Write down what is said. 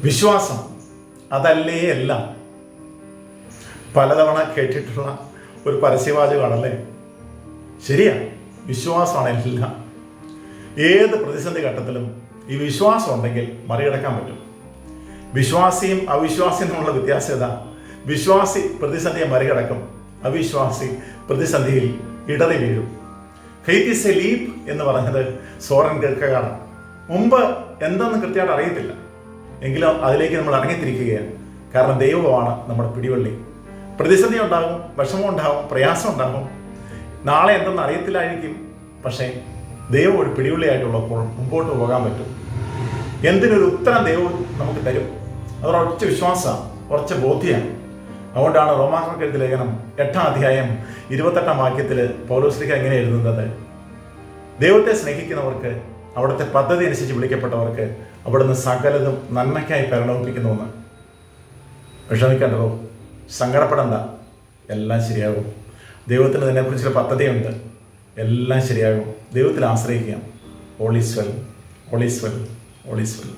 വിശ്വാസം അതല്ലേ എല്ലാം. പലതവണ കേട്ടിട്ടുള്ള ഒരു പരസ്യവാചകമാണല്ലേ? ശരിയാ, വിശ്വാസമാണ് എല്ലാം. ഏത് പ്രതിസന്ധി ഘട്ടത്തിലും ഈ വിശ്വാസം ഉണ്ടെങ്കിൽ മറികടക്കാൻ പറ്റും. വിശ്വാസിയും അവിശ്വാസിയും തമ്മിലുള്ള വ്യത്യാസത, വിശ്വാസി പ്രതിസന്ധിയെ മറികടക്കും, അവിശ്വാസി പ്രതിസന്ധിയിൽ ഇടറി വീഴും. ഫെയ്ത്ത് ഈസ് എ ലീപ്പ് എന്ന് പറഞ്ഞത് സോറൻ കീർക്കെഗാർഡ്. മുമ്പ് എന്തെന്ന് കൃത്യമായിട്ട് അറിയത്തില്ല, എങ്കിലും അതിലേക്ക് നമ്മൾ ഇറങ്ങിത്തിരിക്കുകയാണ്. കാരണം ദൈവമാണ് നമ്മുടെ പിടിവള്ളി. പ്രതിസന്ധി ഉണ്ടാകും, വിഷമം ഉണ്ടാകും, പ്രയാസം ഉണ്ടാകും, നാളെ എന്തെന്ന് അറിയത്തില്ലായിരിക്കും. പക്ഷേ ദൈവം ഒരു പിടിവള്ളിയായിട്ടുള്ളപ്പോൾ മുമ്പോട്ട് പോകാൻ പറ്റും. എന്തിനൊരു ഉത്തരം ദൈവം നമുക്ക് തരും. അതൊരൊറ്റ വിശ്വാസമാണ്, ഉറച്ച ബോധ്യമാണ്. അതുകൊണ്ടാണ് റോമാക്കാർക്ക് എഴുതിയ ലേഖനം 8-ാം അധ്യായം 28-ാം വാക്യത്തിൽ പൗലോസ്ലീഹ എങ്ങനെ എഴുതുന്നത്? ദൈവത്തെ സ്നേഹിക്കുന്നവർക്ക്, അവിടുത്തെ പദ്ധതി അനുസരിച്ച് വിളിക്കപ്പെട്ടവർക്ക് അവിടുന്ന് സകലതും നന്മയ്ക്കായി പരിണമിപ്പിക്കുന്നുവെന്ന്. വിഷമിക്കേണ്ടതോ, സങ്കടപ്പെടേണ്ട, എല്ലാം ശരിയാകും. ദൈവത്തിന് ഇതിനെക്കുറിച്ചുള്ള പദ്ധതിയുണ്ട്, എല്ലാം ശരിയാകും. ദൈവത്തിൽ ആശ്രയിക്കാം. All is well, all is well, all is well.